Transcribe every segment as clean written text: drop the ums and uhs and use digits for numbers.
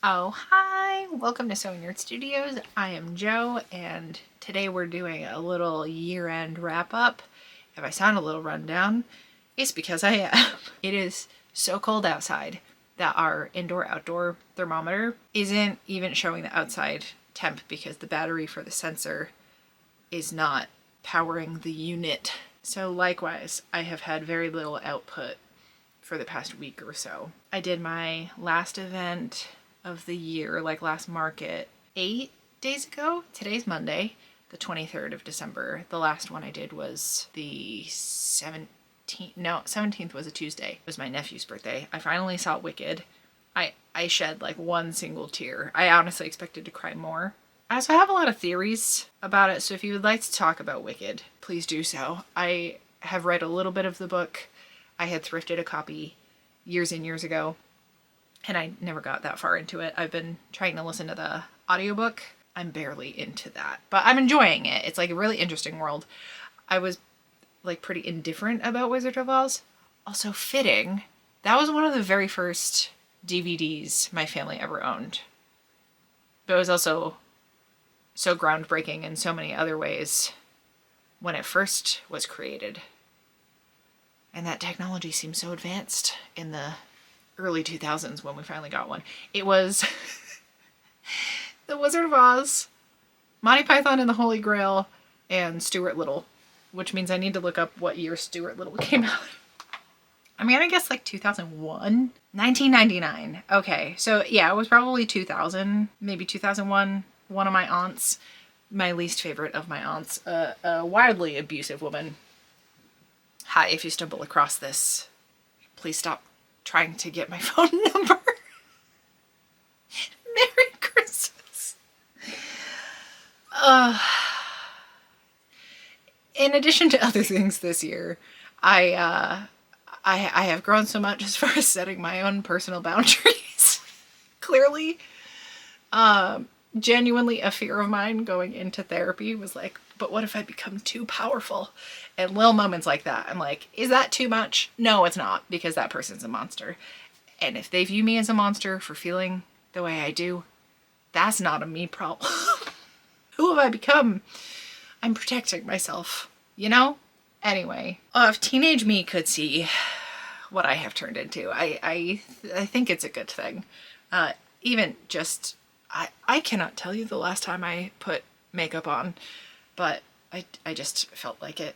Oh, hi! Welcome to Sewing Nerd Studios. I am Jo, and today we're doing a little year-end wrap-up. If I sound a little rundown, it's because I am. It is so cold outside that our indoor-outdoor thermometer isn't even showing the outside temp because the battery for the sensor is not powering the unit. So likewise, I have had very little output for the past week or so. I did my last event of the year, like last market, 8 days ago. Today's Monday, the 23rd of December. The last one I did was the 17th. No, 17th was a Tuesday. It was my nephew's birthday. I finally saw Wicked. I shed like one single tear. I honestly expected to cry more. I also have a lot of theories about it, so if you would like to talk about Wicked, please do so. I have read a little bit of the book. I had thrifted a copy years and years ago, and I never got that far into it. I've been trying to listen to the audiobook. I'm barely into that, but I'm enjoying it. It's like a really interesting world. I was like pretty indifferent about Wizard of Oz. Also fitting, that was one of the very first DVDs my family ever owned. But it was also so groundbreaking in so many other ways when it first was created. And that technology seems so advanced in the early 2000s when we finally got one. It was The Wizard of Oz, Monty Python and the Holy Grail, and Stuart Little, which means I need to look up what year Stuart Little came out. I mean, I guess like 2001? 1999. Okay, so yeah, it was probably 2000, maybe 2001. One of my aunts, my least favorite of my aunts, a wildly abusive woman. Hi, if you stumble across this, please stop trying to get my phone number. Merry Christmas. In addition to other things this year, I have grown so much as far as setting my own personal boundaries. Clearly, genuinely a fear of mine going into therapy was like, but what if I become too powerful? And little moments like that, I'm like, is that too much? No, it's not, because that person's a monster. And if they view me as a monster for feeling the way I do, that's not a me problem. Who have I become? I'm protecting myself, you know? Anyway, if teenage me could see what I have turned into, I think it's a good thing. Even just, I cannot tell you the last time I put makeup on, but I just felt like it.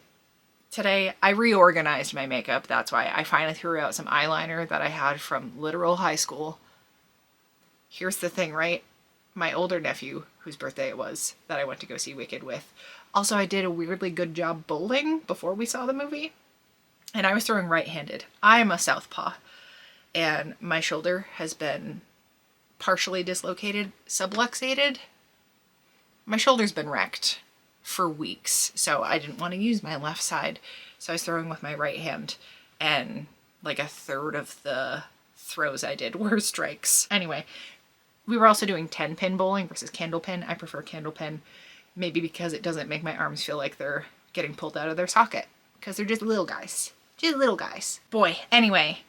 Today, I reorganized my makeup. That's why I finally threw out some eyeliner that I had from literal high school. Here's the thing, right? My older nephew, whose birthday it was, that I went to go see Wicked with. Also, I did a weirdly good job bowling before we saw the movie. And I was throwing right-handed. I am a southpaw. And my shoulder has been partially dislocated, subluxated. My shoulder's been wrecked for weeks, so I didn't want to use my left side, so I was throwing with my right hand, and like a third of the throws I did were strikes. Anyway, we were also doing 10-pin bowling versus candlepin. I prefer candlepin, maybe because it doesn't make my arms feel like they're getting pulled out of their socket, because they're just little guys. Just little guys. Boy, anyway,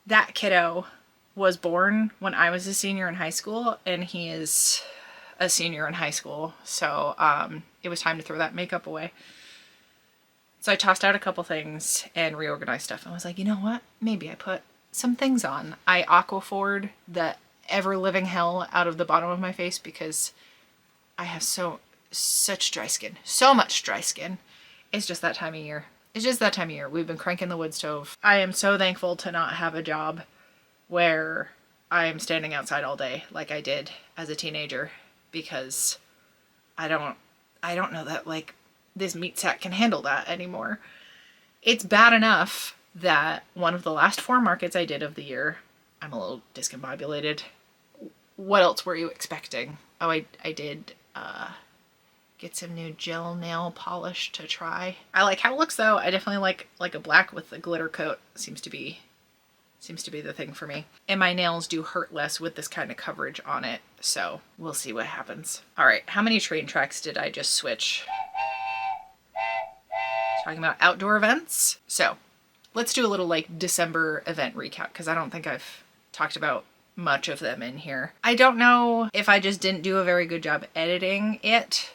that kiddo was born when I was a senior in high school, and he is a senior in high school, so it was time to throw that makeup away. So I tossed out a couple things and reorganized stuff, and was like, you know what? Maybe I put some things on. I aquafored the ever-living hell out of the bottom of my face because I have such dry skin. So much dry skin. It's just that time of year. It's just that time of year. We've been cranking the wood stove. I am so thankful to not have a job where I am standing outside all day like I did as a teenager, because I don't know that like this meat sack can handle that anymore. It's bad enough that one of the last 4 markets I did of the year, I'm a little discombobulated. What else were you expecting? Oh, I did get some new gel nail polish to try. I like how it looks though. I definitely like a black with a glitter coat. Seems to be the thing for me. And my nails do hurt less with this kind of coverage on it, so we'll see what happens. All right, how many train tracks did I just switch? Talking about outdoor events. So let's do a little like December event recap, because I don't think I've talked about much of them in here. I don't know if I just didn't do a very good job editing it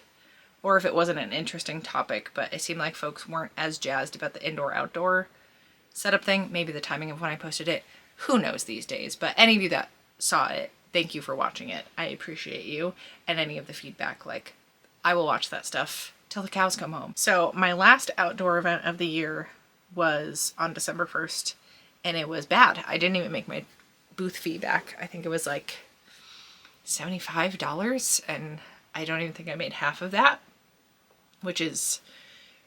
or if it wasn't an interesting topic, but it seemed like folks weren't as jazzed about the indoor-outdoor setup thing. Maybe the timing of when I posted it. Who knows these days? But any of you that saw it, thank you for watching it. I appreciate you. And any of the feedback, like, I will watch that stuff till the cows come home. So my last outdoor event of the year was on December 1st, and it was bad. I didn't even make my booth fee back. I think it was like $75, and I don't even think I made half of that, which is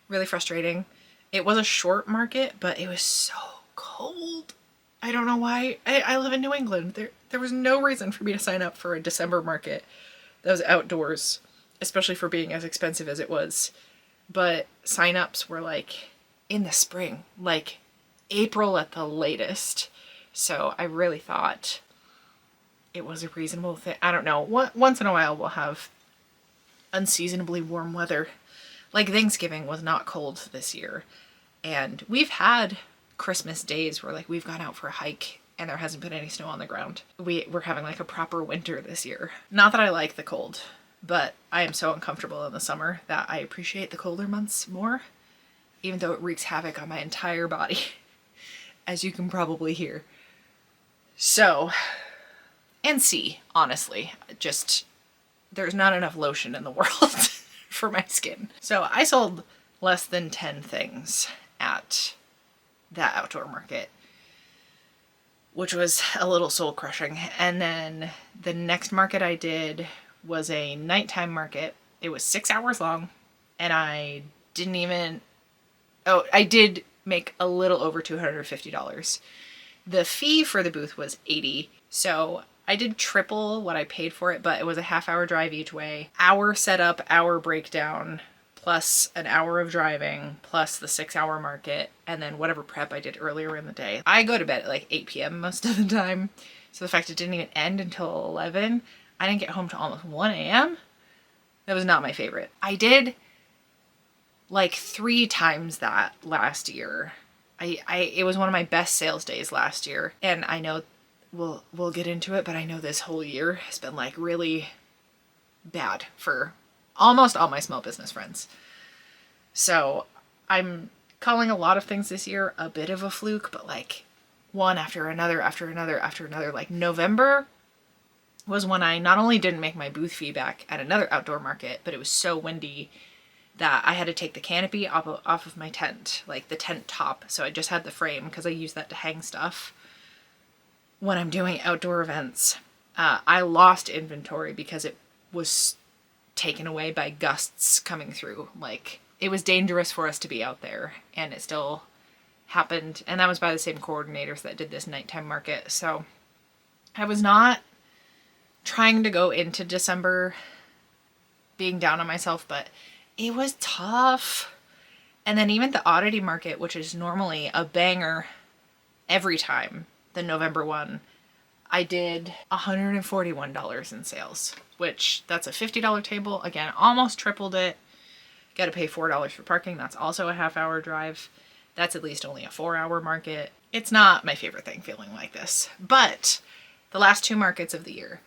really frustrating. It was a short market, but it was so cold. I don't know why. I live in New England. There was no reason for me to sign up for a December market that was outdoors, especially for being as expensive as it was. But sign-ups were like in the spring, like April at the latest. So I really thought it was a reasonable thing. I don't know. Once in a while we'll have unseasonably warm weather. Like Thanksgiving was not cold this year. And we've had Christmas days where like we've gone out for a hike and there hasn't been any snow on the ground. We're having like a proper winter this year. Not that I like the cold, but I am so uncomfortable in the summer that I appreciate the colder months more, even though it wreaks havoc on my entire body, as you can probably hear. So, and see, honestly, just there's not enough lotion in the world for my skin. So I sold less than 10 things at that outdoor market, which was a little soul crushing. And then the next market I did was a nighttime market. It was 6 hours long, and I did make a little over $250. The fee for the booth was $80. So I did triple what I paid for it, but it was a half-hour drive each way. Hour setup, hour breakdown, plus an hour of driving, plus the 6-hour market, and then whatever prep I did earlier in the day. I go to bed at like 8 p.m. most of the time, so the fact it didn't even end until 11, I didn't get home till almost 1 a.m. That was not my favorite. I did like 3 times that last year. It was one of my best sales days last year, and I know we'll get into it, but I know this whole year has been like really bad for almost all my small business friends. So I'm calling a lot of things this year a bit of a fluke, but like one after another, after another, after another. Like November was when I not only didn't make my booth fee back at another outdoor market, but it was so windy that I had to take the canopy off of my tent, like the tent top. So I just had the frame because I use that to hang stuff when I'm doing outdoor events. I lost inventory because it was taken away by gusts coming through. Like it was dangerous for us to be out there, and it still happened. And that was by the same coordinators that did this nighttime market. So I was not trying to go into December being down on myself, but it was tough. And then even the oddity market, which is normally a banger every time, the November one, I did $141 in sales, which that's a $50 table. Again, almost tripled it. Got to pay $4 for parking. That's also a half-hour drive. That's at least only a 4-hour market. It's not my favorite thing feeling like this, but the last 2 markets of the year,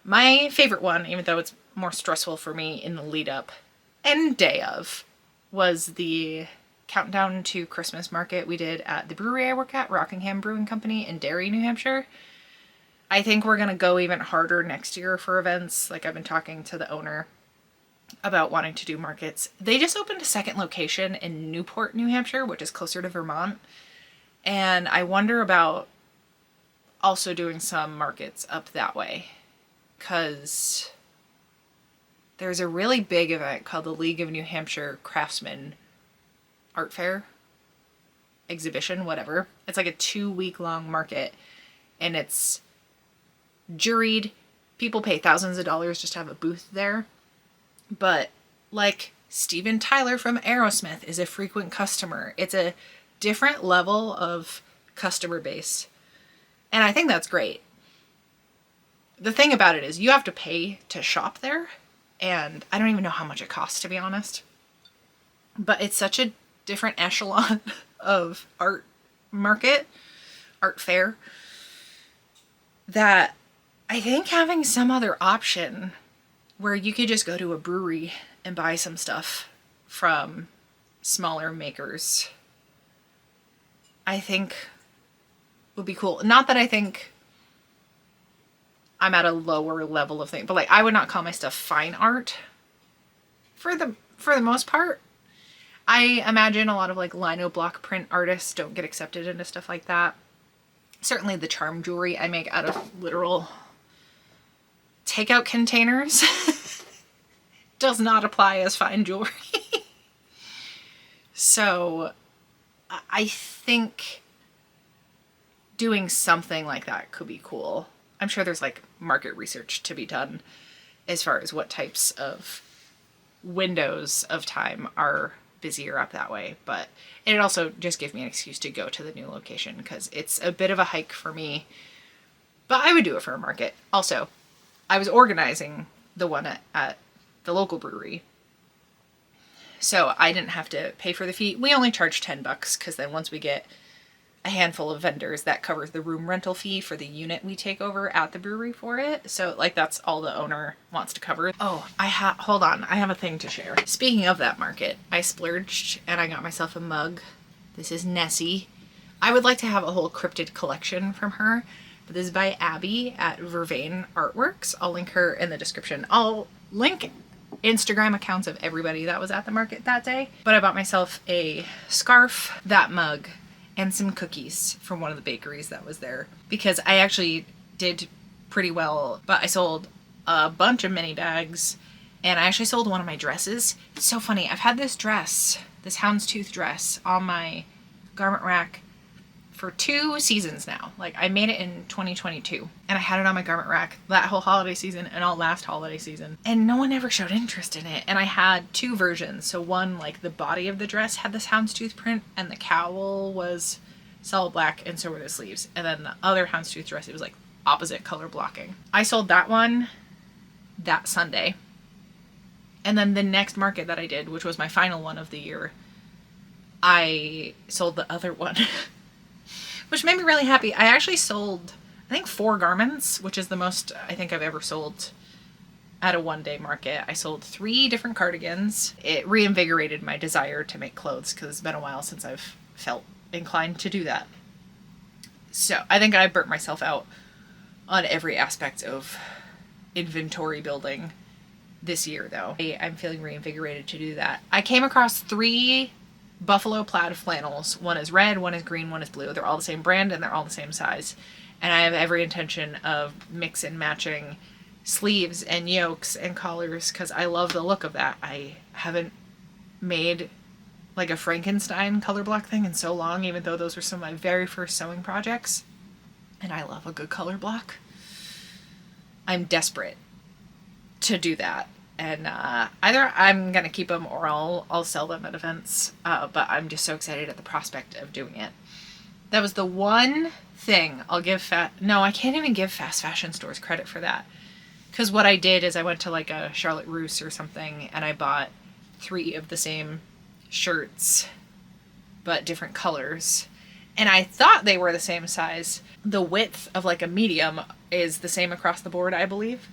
my favorite one, even though it's more stressful for me in the lead up and day of, was the countdown to Christmas market we did at the brewery I work at, Rockingham Brewing Company in Derry, New Hampshire. I think we're going to go even harder next year for events. Like I've been talking to the owner about wanting to do markets. They just opened a second location in Newport, New Hampshire, which is closer to Vermont. And I wonder about also doing some markets up that way, because there's a really big event called the League of New Hampshire Craftsmen Art Fair exhibition, whatever. It's like a 2-week-long market, and it's juried. People pay thousands of dollars just to have a booth there. But like Steven Tyler from Aerosmith is a frequent customer. It's a different level of customer base. And I think that's great. The thing about it is you have to pay to shop there. And I don't even know how much it costs, to be honest. But it's such a different echelon of art market, art fair, that I think having some other option where you could just go to a brewery and buy some stuff from smaller makers, I think would be cool. Not that I think I'm at a lower level of thing, but like I would not call my stuff fine art for the most part. I imagine a lot of like lino block print artists don't get accepted into stuff like that. Certainly the charm jewelry I make out of literal takeout containers does not apply as fine jewelry. So I think doing something like that could be cool. I'm sure there's like market research to be done as far as what types of windows of time are busier up that way, but it also just gives me an excuse to go to the new location because it's a bit of a hike for me, but I would do it for a market. Also, I was organizing the one at the local brewery, so I didn't have to pay for the fee. We only charge $10 because then once we get a handful of vendors, that covers the room rental fee for the unit we take over at the brewery for it. So like that's all the owner wants to cover. Oh, hold on. I have a thing to share. Speaking of that market, I splurged and I got myself a mug. This is Nessie. I would like to have a whole cryptid collection from her, but this is by Abby at Vervain Artworks. I'll link her in the description. I'll link Instagram accounts of everybody that was at the market that day. But I bought myself a scarf, that mug, and some cookies from one of the bakeries that was there because I actually did pretty well, but I sold a bunch of mini bags and I actually sold one of my dresses. It's so funny. I've had this dress, this houndstooth dress, on my garment rack for 2 seasons now. Like I made it in 2022 and I had it on my garment rack that whole holiday season and all last holiday season, and no one ever showed interest in it. And I had 2 versions. So one, like the body of the dress had this houndstooth print and the cowl was solid black and so were the sleeves. And then the other houndstooth dress, it was like opposite color blocking. I sold that one that Sunday. And then the next market that I did, which was my final one of the year, I sold the other one. Which made me really happy. I actually sold, I think, 4 garments, which is the most I think I've ever sold at a one-day market. I sold 3 different cardigans. It reinvigorated my desire to make clothes because it's been a while since I've felt inclined to do that. So I think I burnt myself out on every aspect of inventory building this year, though. I'm feeling reinvigorated to do that. I came across 3 buffalo plaid flannels. One is red, one is green, one is blue. They're all the same brand and they're all the same size. And I have every intention of mix and matching sleeves and yokes and collars because I love the look of that. I haven't made like a Frankenstein color block thing in so long, even though those were some of my very first sewing projects. And I love a good color block. I'm desperate to do that. And either I'm going to keep them or I'll sell them at events. But I'm just so excited at the prospect of doing it. That was the one thing I'll give no, I can't even give fast fashion stores credit for that. Because what I did is I went to like a Charlotte Russe or something and I bought 3 of the same shirts, but different colors. And I thought they were the same size. The width of like a medium is the same across the board, I believe.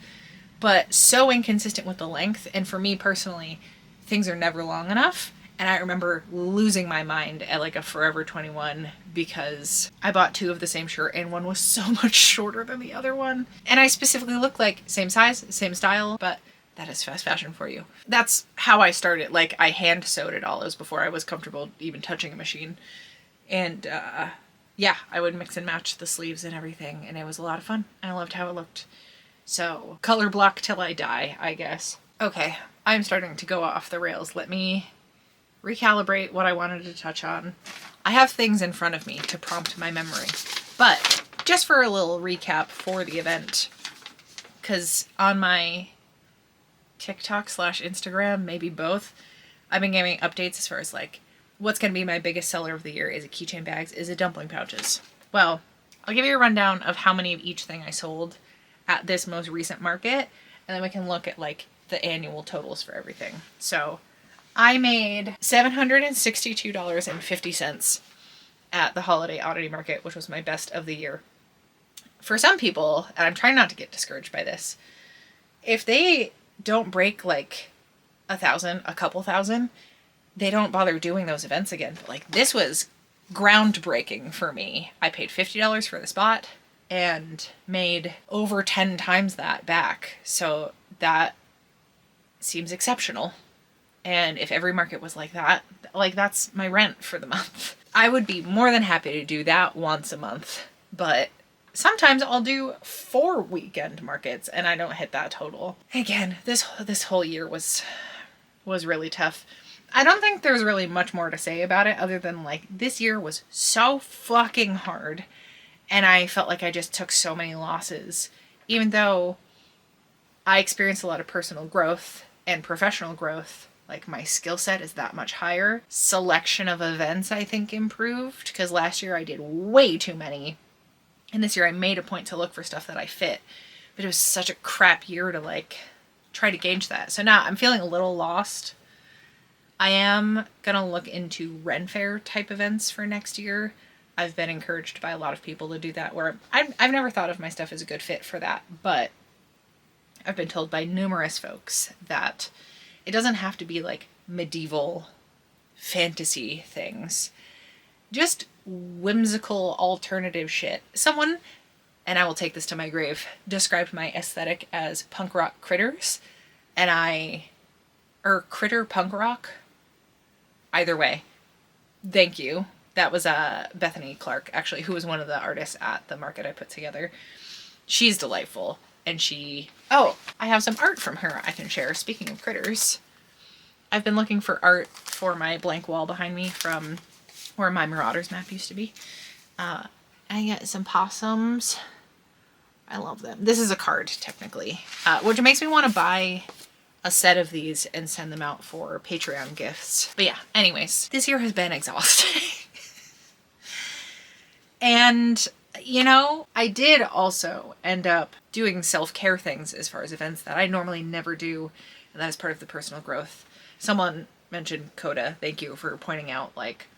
But so inconsistent with the length. And for me personally, things are never long enough. And I remember losing my mind at like a Forever 21 because I bought 2 of the same shirt and one was so much shorter than the other one. And I specifically looked like same size, same style, but that is fast fashion for you. That's how I started. Like I hand sewed it all. It was before I was comfortable even touching a machine. And yeah, I would mix and match the sleeves and everything. And it was a lot of fun. And I loved how it looked. So, color block till I die, I guess. Okay, I'm starting to go off the rails. Let me recalibrate what I wanted to touch on. I have things in front of me to prompt my memory. But, just for a little recap for the event, because on my TikTok/Instagram, maybe both, I've been giving updates as far as like, what's going to be my biggest seller of the year? Is it keychain bags? Is it dumpling pouches? Well, I'll give you a rundown of how many of each thing I sold at this most recent market, and then we can look at like the annual totals for everything. So I made $762.50 at the Holiday Oddity Market, which was my best of the year. for some people, and I'm trying not to get discouraged by this, if they don't break like 1,000, a couple thousand, they don't bother doing those events again. But like this was groundbreaking for me. I paid $50 for the spot and made over 10 times that back. So that seems exceptional. And if every market was like that, like that's my rent for the month. I would be more than happy to do that once a month, but sometimes I'll do 4 weekend markets and I don't hit that total. Again, this whole year was really tough. I don't think there's really much more to say about it other than like this year was so fucking hard and I felt like I just took so many losses, even though I experienced a lot of personal growth and professional growth. Like my skill set is that much higher. Selection of events I think improved because last year I did way too many. And this year I made a point to look for stuff that I fit. But it was such a crap year to like try to gauge that. So now I'm feeling a little lost. I am going to look into Ren Fair type events for next year. I've been encouraged by a lot of people to do that where I've never thought of my stuff as a good fit for that. But I've been told by numerous folks that it doesn't have to be like medieval fantasy things. Just whimsical alternative shit. Someone, and I will take this to my grave, described my aesthetic as punk rock critters. Or critter punk rock. Either way. Thank you. That was Bethany Clark, actually, who was one of the artists at the market I put together. She's delightful. And I have some art from her I can share. Speaking of critters, I've been looking for art for my blank wall behind me from where my Marauders map used to be. I got some possums. I love them. This is a card, technically, which makes me want to buy a set of these and send them out for Patreon gifts. But yeah, anyways, this year has been exhausting. And you know, I did also end up doing self-care things as far as events that I normally never do, and that is part of the personal growth. Someone mentioned Coda. Thank you for pointing out, like,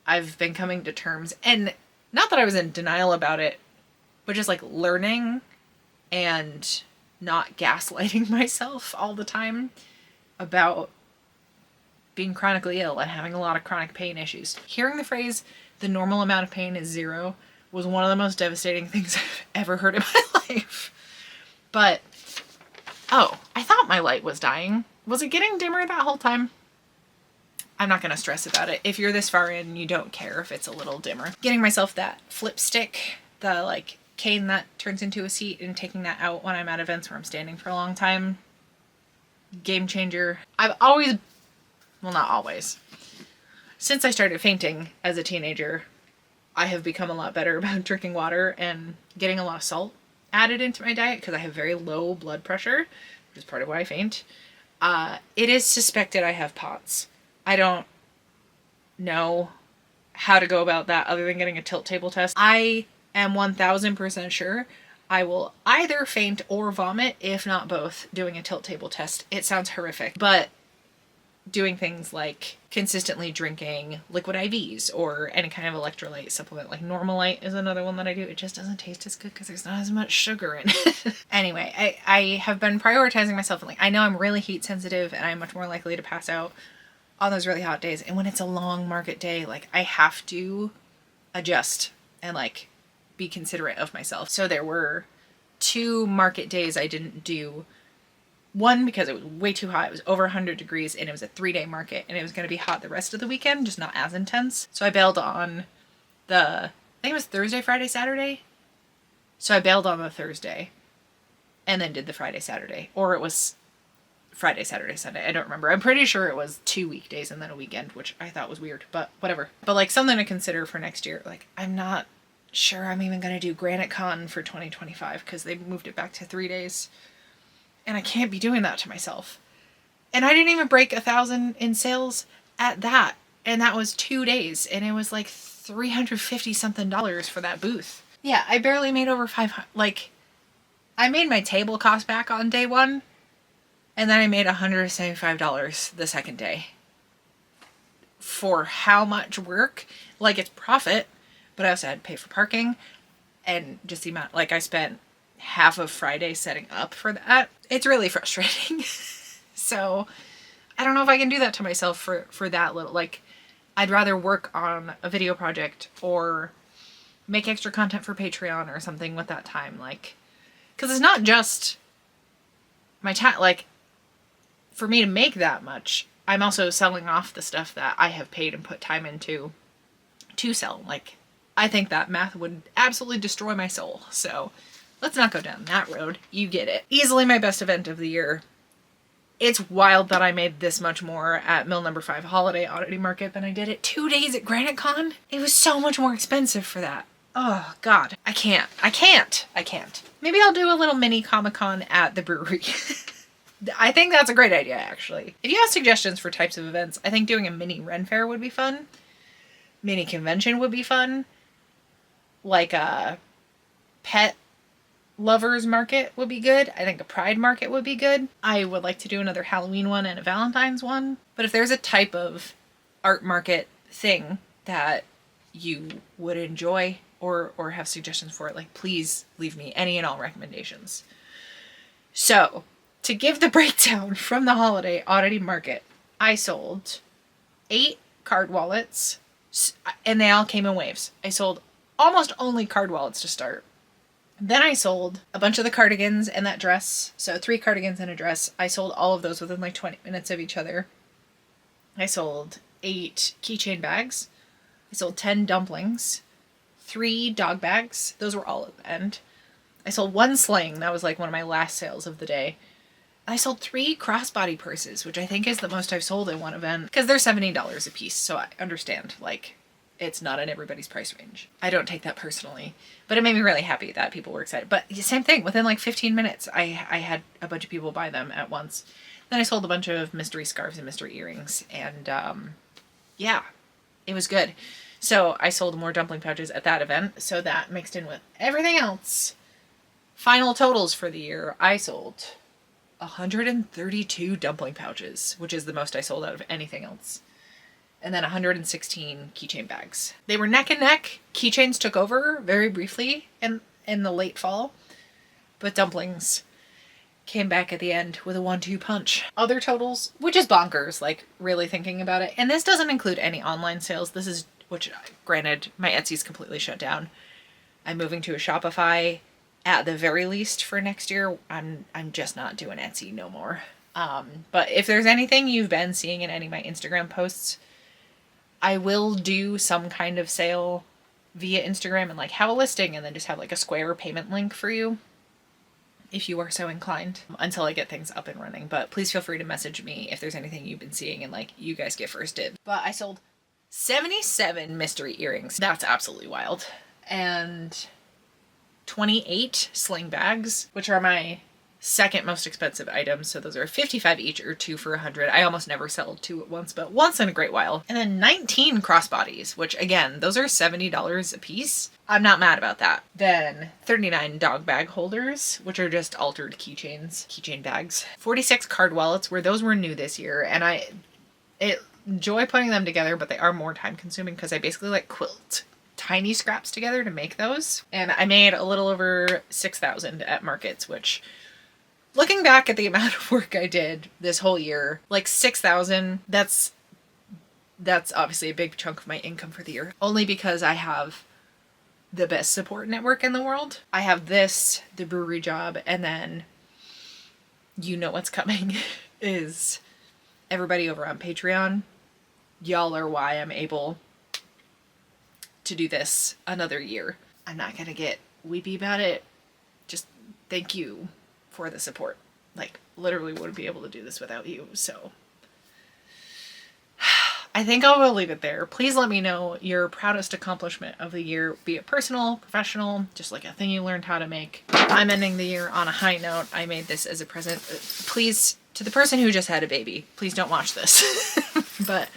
I've been coming to terms, and not that I was in denial about it, but just like learning and not gaslighting myself all the time about being chronically ill and having a lot of chronic pain issues. Hearing the phrase, the normal amount of pain is 0, was one of the most devastating things I've ever heard in my life. But, I thought my light was dying. Was it getting dimmer that whole time? I'm not going to stress about it. If you're this far in, you don't care if it's a little dimmer. Getting myself that flip stick, the like cane that turns into a seat, and taking that out when I'm at events where I'm standing for a long time. Game changer. I've always, well, not always. Since I started fainting as a teenager, I have become a lot better about drinking water and getting a lot of salt added into my diet because I have very low blood pressure, which is part of why I faint. It is suspected I have POTS. I don't know how to go about that other than getting a tilt table test. I am 1000% sure I will either faint or vomit, if not both, doing a tilt table test. It sounds horrific, but doing things like consistently drinking liquid IVs or any kind of electrolyte supplement, like Normalite is another one that I do. It just doesn't taste as good because there's not as much sugar in it. Anyway, I have been prioritizing myself, and like, I know I'm really heat sensitive and I'm much more likely to pass out on those really hot days. And when it's a long market day, like, I have to adjust and like be considerate of myself. So there were 2 market days I didn't do. One, because it was way too hot. It was over 100 degrees and it was a 3-day market and it was going to be hot the rest of the weekend, just not as intense. So I bailed on I think it was Thursday, Friday, Saturday. So I bailed on the Thursday and then did the Friday, Saturday. Or it was Friday, Saturday, Sunday. I don't remember. I'm pretty sure it was 2 weekdays and then a weekend, which I thought was weird, but whatever. But like something to consider for next year. Like, I'm not sure I'm even going to do Granite Con for 2025 because they moved it back to 3 days. And I can't be doing that to myself. And I didn't even break 1,000 in sales at that. And that was 2 days. And it was like $350 something for that booth. Yeah, I barely made over 500. Like, I made my table cost back on day 1. And then I made $175 the second day. For how much work? Like, it's profit. But I also had to pay for parking. And just the amount, like I spent half of Friday setting up for that. It's really frustrating. So I don't know if I can do that to myself for that little, like, I'd rather work on a video project or make extra content for Patreon or something with that time. Like, because it's not just my time, like, for me to make that much, I'm also selling off the stuff that I have paid and put time into to sell. Like, I think that math would absolutely destroy my soul. So let's not go down that road. You get it. Easily my best event of the year. It's wild that I made this much more at Mill Number 5 Holiday Oddity Market than I did at 2 days at Granite Con. It was so much more expensive for that. Oh, God. I can't. Maybe I'll do a little mini Comic-Con at the brewery. I think that's a great idea, actually. If you have suggestions for types of events, I think doing a mini Ren Fair would be fun. Mini convention would be fun. Like a pet lovers market would be good. I think a pride market would be good. I would like to do another Halloween one and a Valentine's one. But if there's a type of art market thing that you would enjoy or have suggestions for it, like, please leave me any and all recommendations. So, to give the breakdown from the Holiday Oddity Market, I sold 8 card wallets, and they all came in waves. I sold almost only card wallets to start. Then I sold a bunch of the cardigans and that dress. So 3 cardigans and a dress. I sold all of those within like 20 minutes of each other. I sold 8 keychain bags. I sold 10 dumplings. 3 dog bags. Those were all at the end. I sold 1 sling. That was like one of my last sales of the day. I sold 3 crossbody purses, which I think is the most I've sold in one event. Because they're $70 a piece, so I understand, like, it's not in everybody's price range. I don't take that personally. But it made me really happy that people were excited. But same thing, within like 15 minutes, I had a bunch of people buy them at once. Then I sold a bunch of mystery scarves and mystery earrings. And yeah, it was good. So I sold more dumpling pouches at that event. So that mixed in with everything else. Final totals for the year, I sold 132 dumpling pouches, which is the most I sold out of anything else. And then 116 keychain bags. They were neck and neck. Keychains took over very briefly in the late fall. But dumplings came back at the end with a 1-2 punch. Other totals, which is bonkers, like really thinking about it. And this doesn't include any online sales. This is, which granted, my Etsy's completely shut down. I'm moving to a Shopify at the very least for next year. I'm just not doing Etsy no more. But if there's anything you've been seeing in any of my Instagram posts, I will do some kind of sale via Instagram and like have a listing and then just have like a Square payment link for you if you are so inclined until I get things up and running. But please feel free to message me if there's anything you've been seeing and like you guys get first dibs. But I sold 77 mystery earrings. That's absolutely wild. And 28 sling bags, which are my second most expensive items. So those are 55 each or 2 for 100. I almost never sell 2 at once, but once in a great while. And then 19 crossbodies, which again, those are $70 a piece. I'm not mad about that. Then 39 dog bag holders, which are just altered keychain bags. 46 card wallets, where those were new this year. And I enjoy putting them together, but they are more time consuming because I basically like quilt tiny scraps together to make those. And I made a little over 6,000 at markets, which, looking back at the amount of work I did this whole year, like 6,000, that's obviously a big chunk of my income for the year. Only because I have the best support network in the world. I have this, the brewery job, and then you know what's coming is everybody over on Patreon. Y'all are why I'm able to do this another year. I'm not gonna get weepy about it. Just thank you for the support. Like, literally wouldn't be able to do this without you. So I think I will leave it there. Please let me know your proudest accomplishment of the year, be it personal, professional, just like a thing you learned how to make. I'm ending the year on a high note. I made this as a present. Please, to the person who just had a baby, please don't watch this. But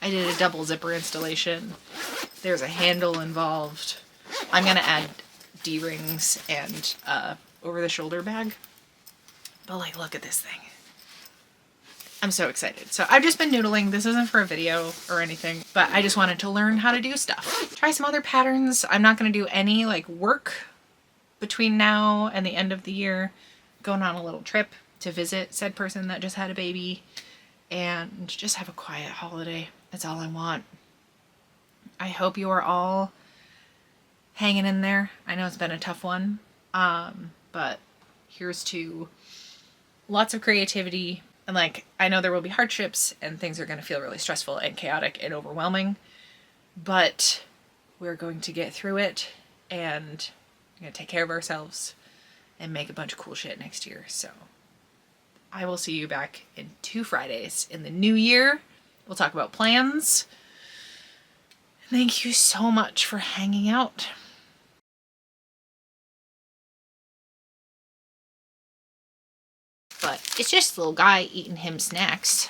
I did a double zipper installation. There's a handle involved. I'm gonna add D-rings and over the shoulder bag. But like, look at this thing. I'm so excited. So I've just been noodling. This isn't for a video or anything, but I just wanted to learn how to do stuff. Try some other patterns. I'm not going to do any like work between now and the end of the year. Going on a little trip to visit said person that just had a baby and just have a quiet holiday. That's all I want. I hope you are all hanging in there. I know it's been a tough one, but here's to lots of creativity. And like, I know there will be hardships and things are going to feel really stressful and chaotic and overwhelming, but we're going to get through it and we're going to take care of ourselves and make a bunch of cool shit next year. So I will see you back in 2 Fridays in the new year. We'll talk about plans. Thank you so much for hanging out. But it's just a little guy eating him snacks.